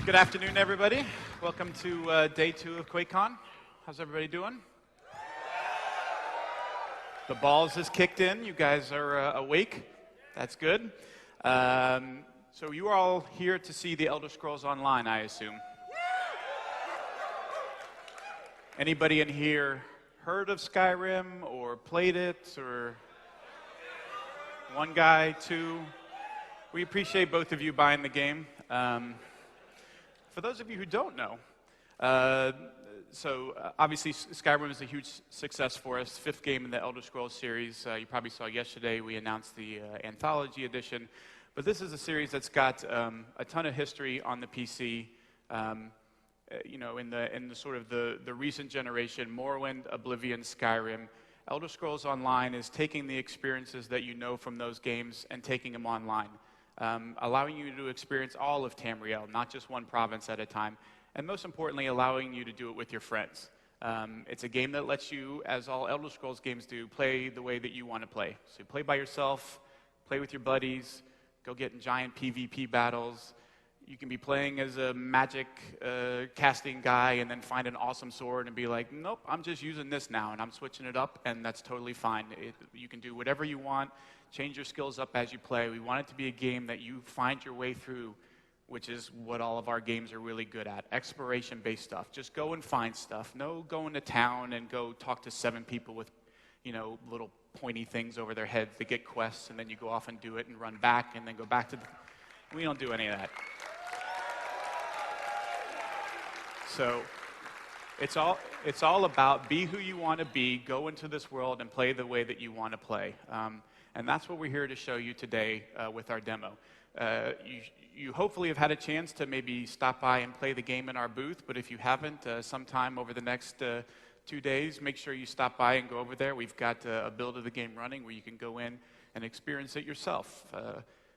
Good afternoon, everybody. Welcome to day 2 of QuakeCon. How's everybody doing? The balls has kicked in. You guys are awake. That's good. So you are all here to see the Elder Scrolls Online, I assume. Anybody in here heard of Skyrim or played it, or one guy, two? We appreciate both of you buying the game. For those of you who don't know, obviously Skyrim is a huge success for us, 5th game in the Elder Scrolls series. You probably saw yesterday we announced the Anthology Edition, but this is a series that's got a ton of history on the PC. You know, in the sort of the recent generation, Morrowind, Oblivion, Skyrim, Elder Scrolls Online is taking the experiences that you know from those games and taking them online. Allowing you to experience all of Tamriel, not just one province at a time, and most importantly, allowing you to do it with your friends. It's a game that lets you, as all Elder Scrolls games do, play the way that you want to play. So you play by yourself, play with your buddies, go get in giant PvP battles. You can be playing as a magic casting guy and then find an awesome sword and be like, nope, I'm just using this now and I'm switching it up, and that's totally fine. You can do whatever you want. Change your skills up as you play. We want it to be a game that you find your way through, which is what all of our games are really good at, exploration-based stuff. Just go and find stuff. No going to town and go talk to 7 people with, you know, little pointy things over their heads to get quests, and then you go off and do it and run back and then go back to the... We don't do any of that. So it's all about be who you want to be, go into this world and play the way that you want to play. And that's what we're here to show you today with our demo. You hopefully have had a chance to maybe stop by and play the game in our booth, but if you haven't, sometime over the next 2 days, make sure you stop by and go over there. We've got a build of the game running where you can go in and experience it yourself.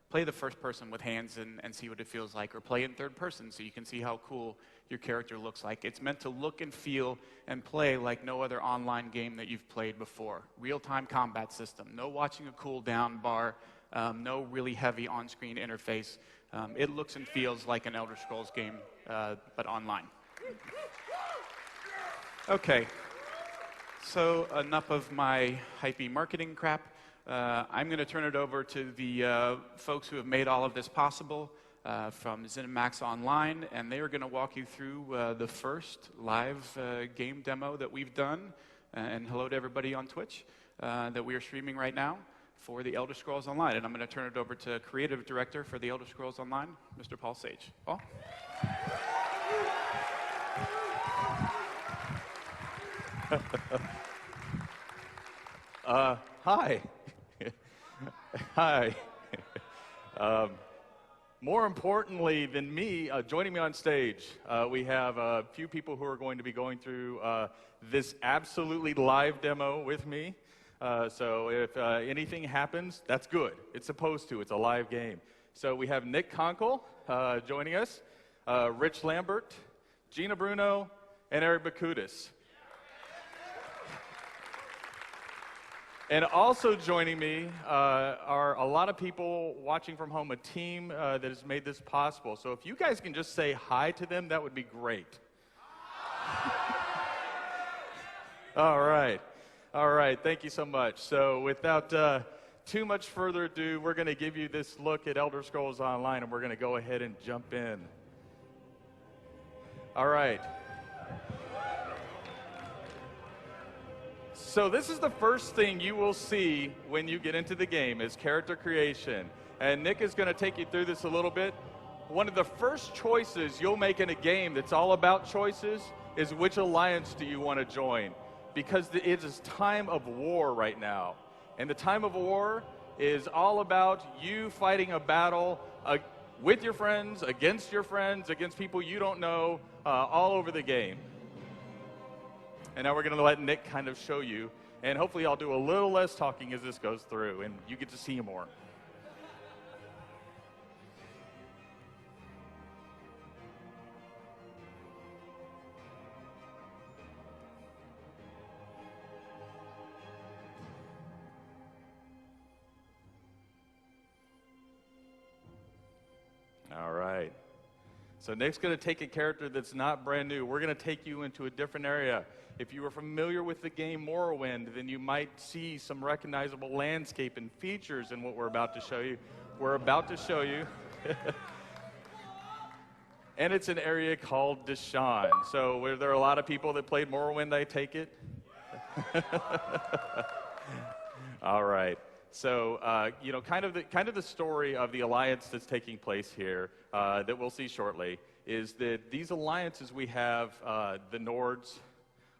Play the first person with hands and see what it feels like, or play in third person so you can see how cool your character looks like. It's meant to look and feel and play like no other online game that you've played before. Real-time combat system, no watching a cooldown bar, no really heavy on-screen interface. It looks and feels like an Elder Scrolls game, but online. Okay, so enough of my hypey marketing crap. I'm going to turn it over to the folks who have made all of this possible from ZeniMax Online, and they are going to walk you through the first live game demo that we've done. And hello to everybody on Twitch that we are streaming right now for the Elder Scrolls Online. And I'm going to turn it over to Creative Director for the Elder Scrolls Online, Mr. Paul Sage. Paul? Hi. Hi. More importantly than me, joining me on stage, we have a few people who are going to be going through this absolutely live demo with me. So if anything happens, that's good. It's supposed to. It's a live game. So we have Nick Conkle joining us, Rich Lambert, Gina Bruno, and Eric Bakudis. And also joining me are a lot of people watching from home, a team that has made this possible. So if you guys can just say hi to them, that would be great. All right. All right. Thank you so much. So without too much further ado, we're going to give you this look at Elder Scrolls Online, and we're going to go ahead and jump in. All right. So this is the first thing you will see when you get into the game is character creation. And Nick is going to take you through this a little bit. One of the first choices you'll make in a game that's all about choices is which alliance do you want to join. Because it is time of war right now. And the time of war is all about you fighting a battle with your friends, against people you don't know, all over the game. And now we're going to let Nick kind of show you. And hopefully I'll do a little less talking as this goes through, and you get to see more. All right. So Nick's going to take a character that's not brand new. We're going to take you into a different area. If you are familiar with the game Morrowind, then you might see some recognizable landscape and features in what we're about to show you. We're about to show you. And it's an area called Deshaun. So were there a lot of people that played Morrowind, I take it? All right. So, you know, kind of the story of the alliance that's taking place here that we'll see shortly is that these alliances we have the Nords,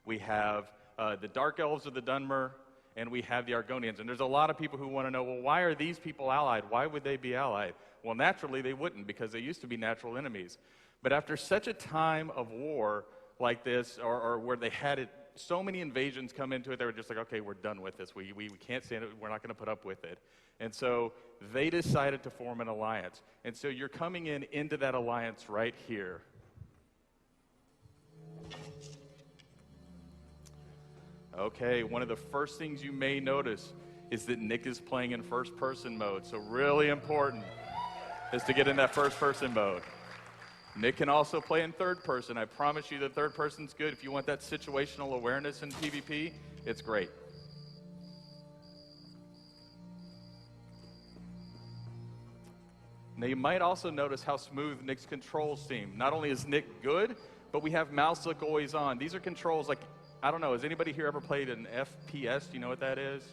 we have the Dark Elves of the Dunmer, and we have the Argonians. And there's a lot of people who want to know, well, why are these people allied? Why would they be allied? Well, naturally they wouldn't, because they used to be natural enemies. But after such a time of war like this, or where they had it, so many invasions come into it, they were just like, okay, we're done with this. We can't stand it. We're not going to put up with it. And so they decided to form an alliance. And so you're coming into that alliance right here. Okay, one of the first things you may notice is that Nick is playing in first-person mode. So really important is to get in that first-person mode. Nick can also play in third person. I promise you the third person's good. If you want that situational awareness in PvP, it's great. Now you might also notice how smooth Nick's controls seem. Not only is Nick good, but we have mouse look always on. These are controls like, I don't know, has anybody here ever played an FPS? Do you know what that is?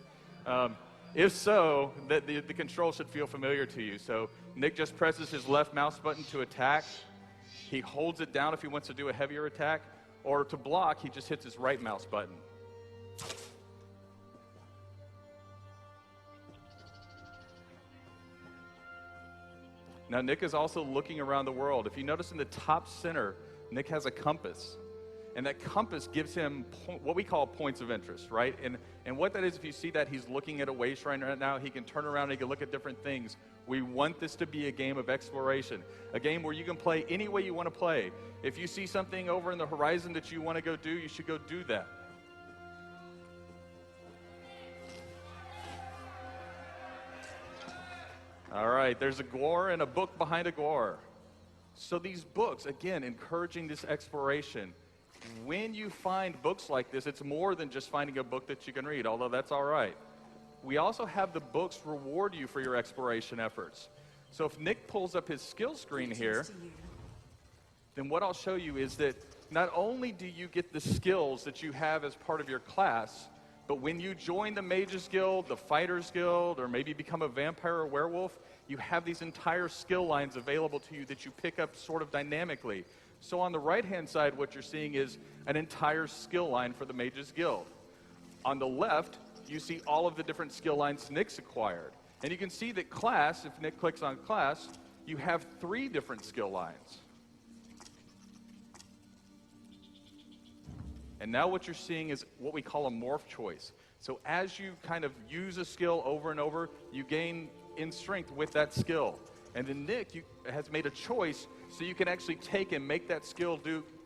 If so, the control should feel familiar to you. So Nick just presses his left mouse button to attack. He holds it down if he wants to do a heavier attack, or to block, he just hits his right mouse button. Now, Nick is also looking around the world. If you notice in the top center, Nick has a compass. And that compass gives him what we call points of interest, right? And what that is, if you see that he's looking at a way shrine right now, he can turn around and he can look at different things. We want this to be a game of exploration, a game where you can play any way you want to play. If you see something over in the horizon that you want to go do, you should go do that. All right, there's a Gwar and a book behind a Gwar. So these books, again, encouraging this exploration. When you find books like this, it's more than just finding a book that you can read, although that's all right. We also have the books reward you for your exploration efforts. So if Nick pulls up his skill screen here, then what I'll show you is that not only do you get the skills that you have as part of your class, but when you join the Mages Guild, the Fighters Guild, or maybe become a vampire or werewolf, you have these entire skill lines available to you that you pick up sort of dynamically. So on the right-hand side, what you're seeing is an entire skill line for the Mages Guild. On the left, you see all of the different skill lines Nick's acquired. And you can see that class, if Nick clicks on class, you have 3 different skill lines. And now what you're seeing is what we call a morph choice. So as you kind of use a skill over and over, you gain in strength with that skill. And then Nick has made a choice so you can actually take and make that skill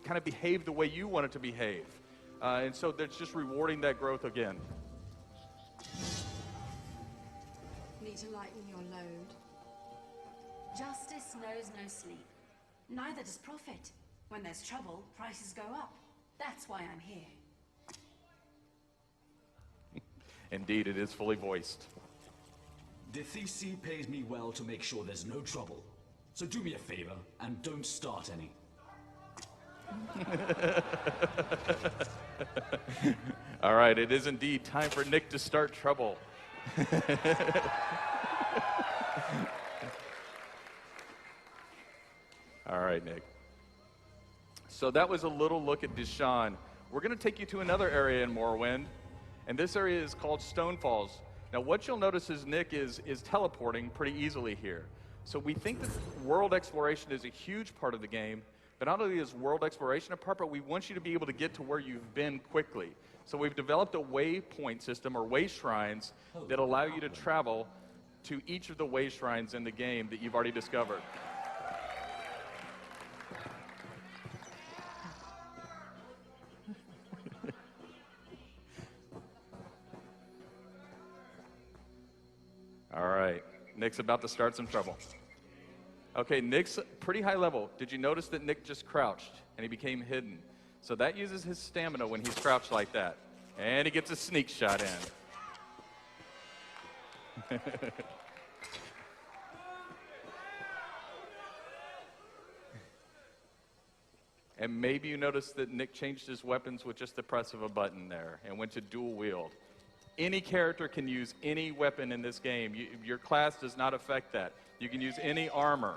kind of behave the way you want it to behave. And so that's just rewarding that growth again. Need to lighten your load. Justice knows no sleep. Neither does profit. When there's trouble, prices go up. That's why I'm here. Indeed, it is fully voiced. Dithisi pays me well to make sure there's no trouble. So do me a favor and don't start any. All right, it is indeed time for Nick to start trouble. All right, Nick. So that was a little look at Deshaun. We're going to take you to another area in Morrowind, and this area is called Stonefalls. Now, what you'll notice is Nick is teleporting pretty easily here. So we think that world exploration is a huge part of the game, but not only is world exploration a part, but we want you to be able to get to where you've been quickly. So we've developed a waypoint system, or way shrines, that allow you to travel to each of the way shrines in the game that you've already discovered. All right, Nick's about to start some trouble. Okay, Nick's pretty high level. Did you notice that Nick just crouched and he became hidden? So that uses his stamina when he's crouched like that. And he gets a sneak shot in. And maybe you noticed that Nick changed his weapons with just the press of a button there and went to dual wield. Any character can use any weapon in this game. Your class does not affect that. You can use any armor.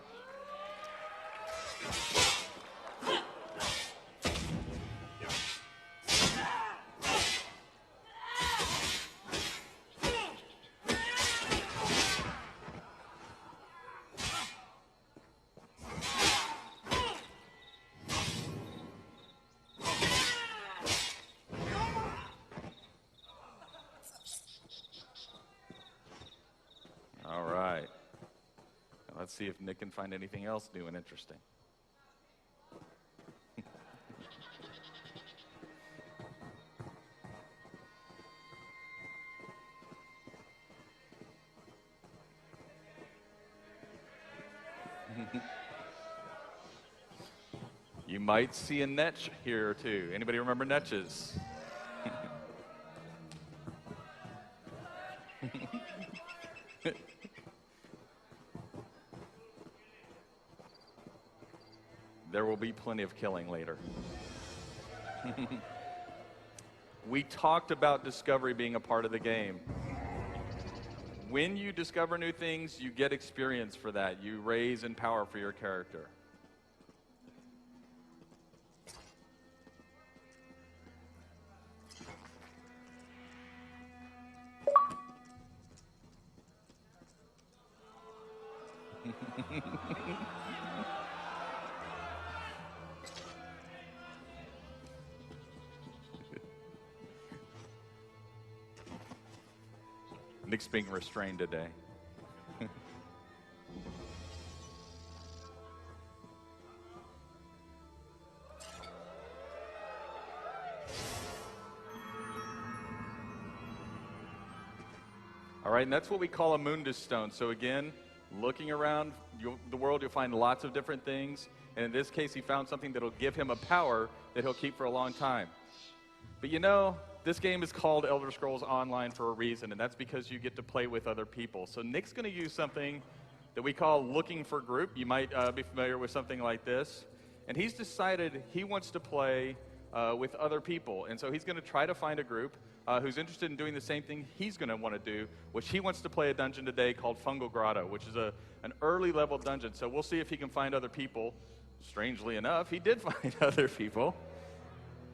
All right. Now let's see if Nick can find anything else new and interesting. You might see a Netch here too. Anybody remember Netches? There will be plenty of killing later. We talked about discovery being a part of the game. When you discover new things, you get experience for that. You raise in power for your character. Nick's being restrained today. All right, and that's what we call a Mundus stone. So again, looking around the world, you'll find lots of different things. And in this case, he found something that'll give him a power that he'll keep for a long time. But you know, this game is called Elder Scrolls Online for a reason, and that's because you get to play with other people. So Nick's going to use something that we call looking for group. You might be familiar with something like this. And he's decided he wants to play with other people. And so he's going to try to find a group who's interested in doing the same thing he's going to want to do, which he wants to play a dungeon today called Fungal Grotto, which is an early level dungeon. So we'll see if he can find other people. Strangely enough, he did find other people.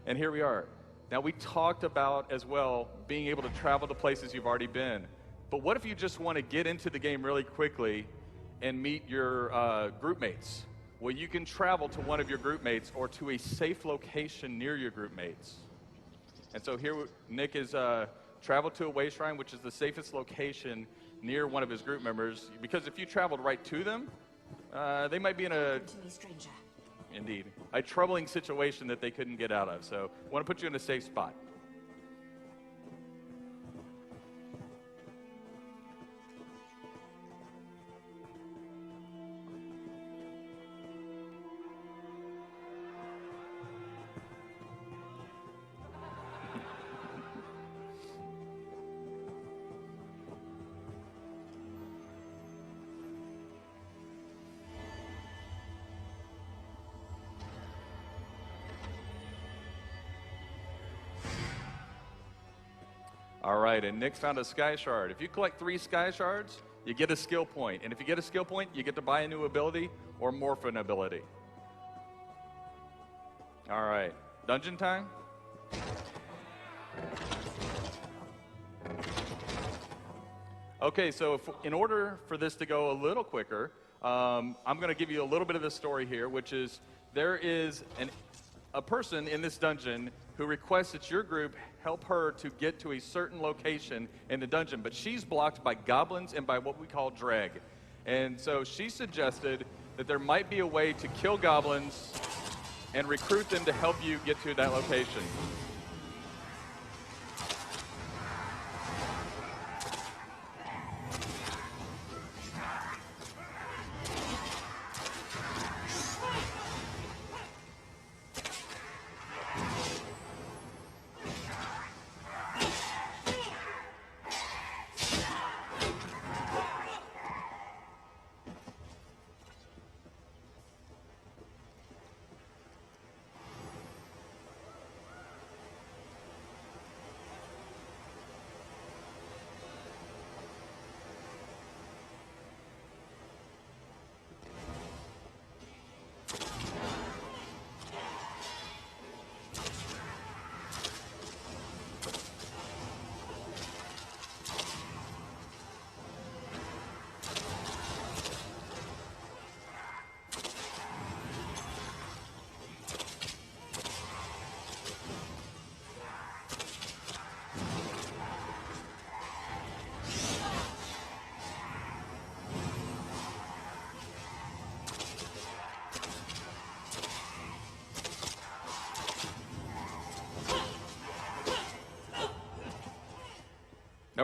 And here we are. Now, we talked about, as well, being able to travel to places you've already been. But what if you just want to get into the game really quickly and meet your group mates? Well, you can travel to one of your group mates or to a safe location near your group mates. And so here, Nick is traveled to a way shrine, which is the safest location near one of his group members. Because if you traveled right to them, they might be in a... To me, stranger. Indeed. A troubling situation that they couldn't get out of. So I want to put you in a safe spot. All right, and Nick found a sky shard. If you collect 3 sky shards, you get a skill point. And if you get a skill point, you get to buy a new ability or morph an ability. All right, dungeon time? Okay, so in order for this to go a little quicker, I'm going to give you a little bit of the story here, which is there is a person in this dungeon who requests that your group help her to get to a certain location in the dungeon, but she's blocked by goblins and by what we call dreg. And so she suggested that there might be a way to kill goblins and recruit them to help you get to that location.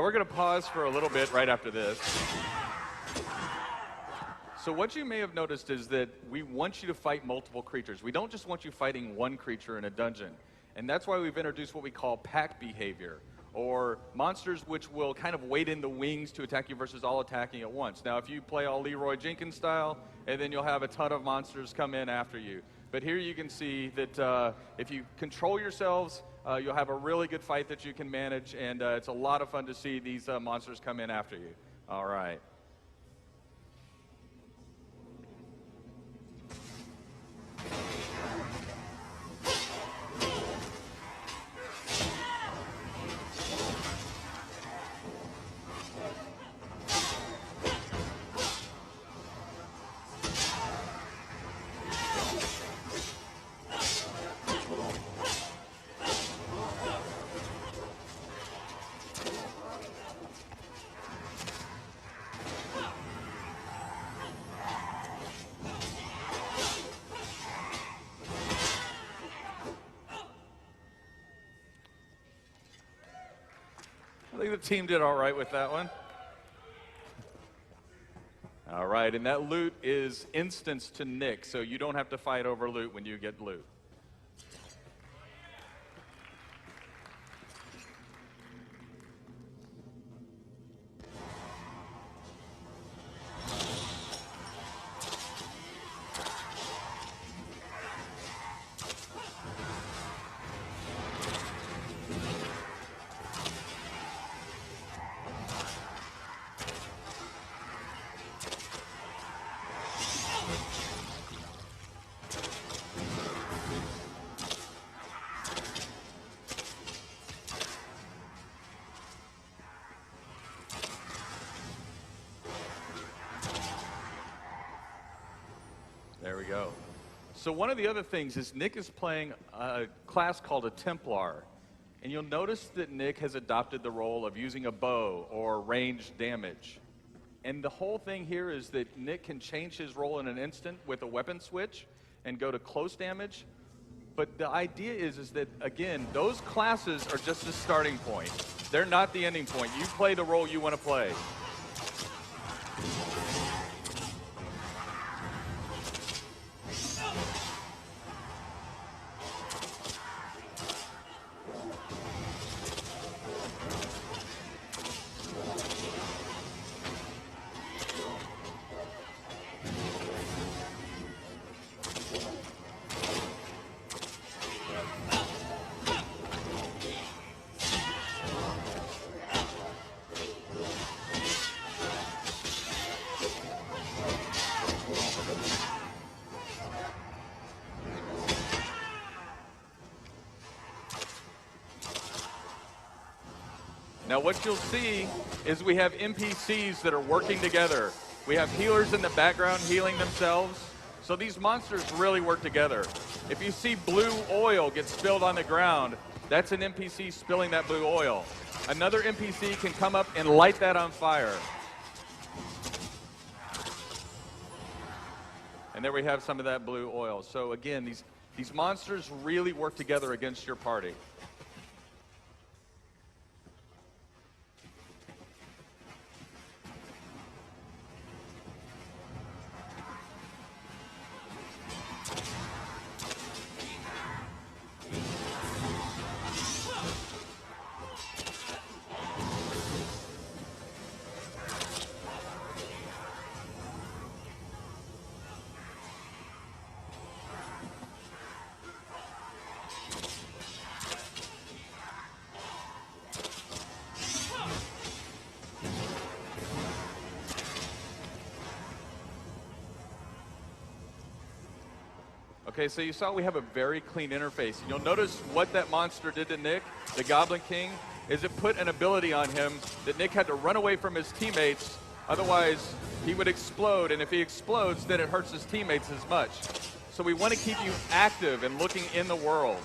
we're going to pause for a little bit right after this. So what you may have noticed is that we want you to fight multiple creatures. We don't just want you fighting one creature in a dungeon. And that's why we've introduced what we call pack behavior, or monsters which will kind of wait in the wings to attack you versus all attacking at once. Now, if you play all Leroy Jenkins style, and then you'll have a ton of monsters come in after you. But here you can see that if you control yourselves, you'll have a really good fight that you can manage, and it's a lot of fun to see these monsters come in after you. All right. I think the team did all right with that one. All right, and that loot is instanced to Nick, so you don't have to fight over loot when you get loot. There we go. So one of the other things is Nick is playing a class called a Templar. And you'll notice that Nick has adopted the role of using a bow or ranged damage. And the whole thing here is that Nick can change his role in an instant with a weapon switch and go to close damage. But the idea is that, again, those classes are just the starting point. They're not the ending point. You play the role you want to play. Now what you'll see is we have NPCs that are working together. We have healers in the background healing themselves. So these monsters really work together. If you see blue oil get spilled on the ground, that's an NPC spilling that blue oil. Another NPC can come up and light that on fire. And there we have some of that blue oil. So again, these monsters really work together against your party. Okay, so you saw we have a very clean interface. You'll notice what that monster did to Nick, the Goblin King, is it put an ability on him that Nick had to run away from his teammates, otherwise he would explode, and if he explodes, then it hurts his teammates as much. So we want to keep you active and looking in the world.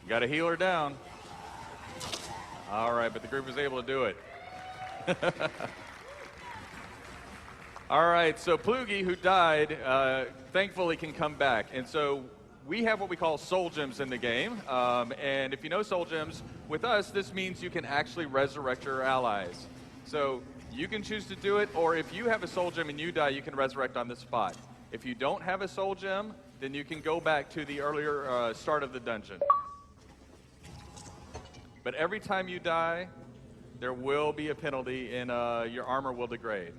Got to heal her down. All right, but the group was able to do it. All right, so Plugi, who died, thankfully can come back. And so we have what we call soul gems in the game. And if you know soul gems, with us, this means you can actually resurrect your allies. So you can choose to do it, or if you have a soul gem and you die, you can resurrect on the spot. If you don't have a soul gem, then you can go back to the earlier start of the dungeon. But every time you die, there will be a penalty, and your armor will degrade.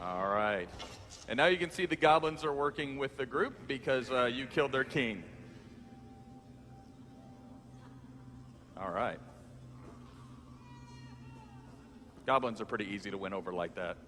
All right. And now you can see the goblins are working with the group because you killed their king. All right. Goblins are pretty easy to win over like that.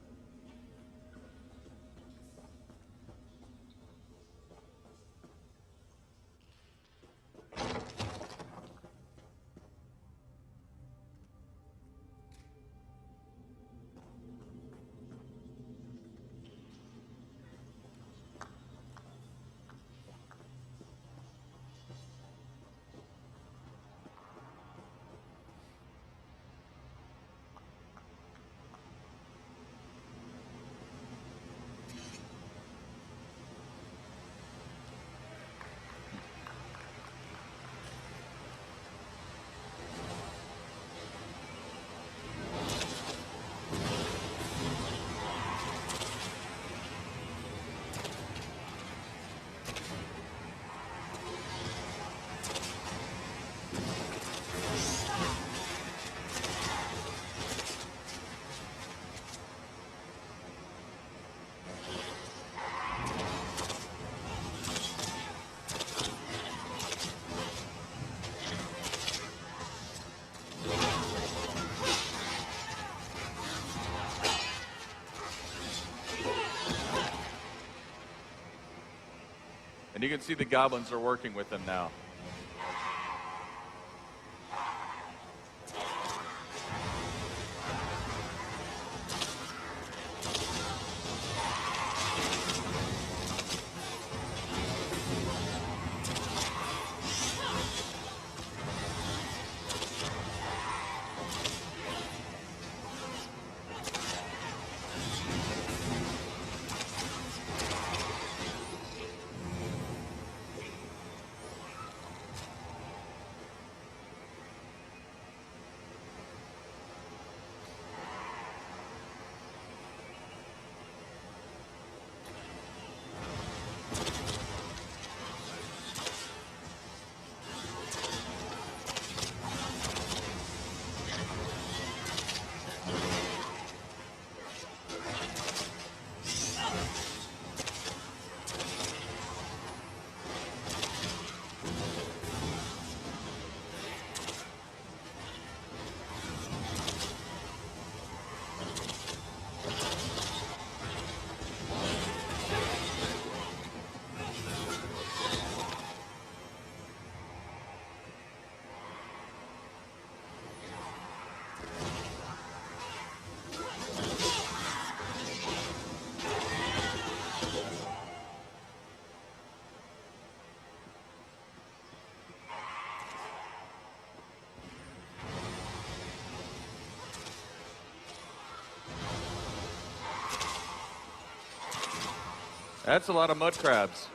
And you can see the goblins are working with them now. That's a lot of mud crabs.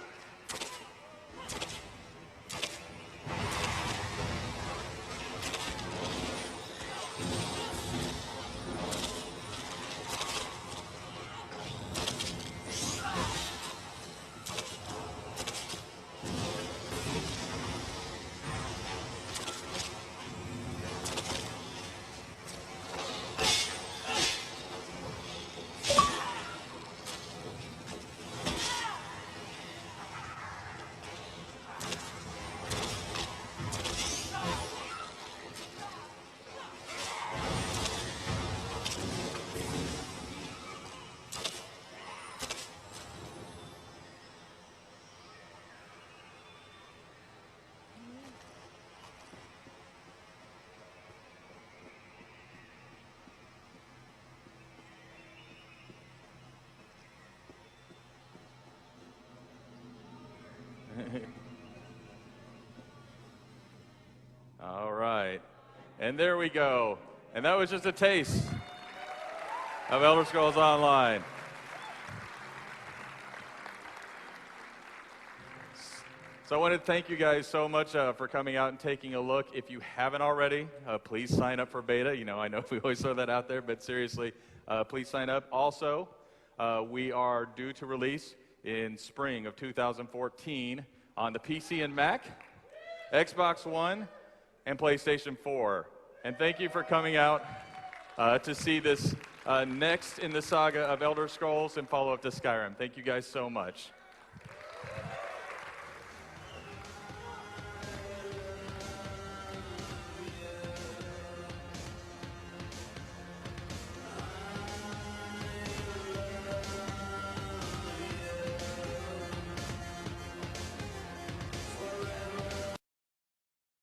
All right. And there we go. And that was just a taste of Elder Scrolls Online. So I want to thank you guys so much for coming out and taking a look. If you haven't already, please sign up for beta. You know, I know we always throw that out there, but seriously, please sign up. Also, we are due to release in spring of 2014 on the PC and Mac, Xbox One, and PlayStation 4. And thank you for coming out to see this next in the saga of Elder Scrolls and follow up to Skyrim. Thank you guys so much.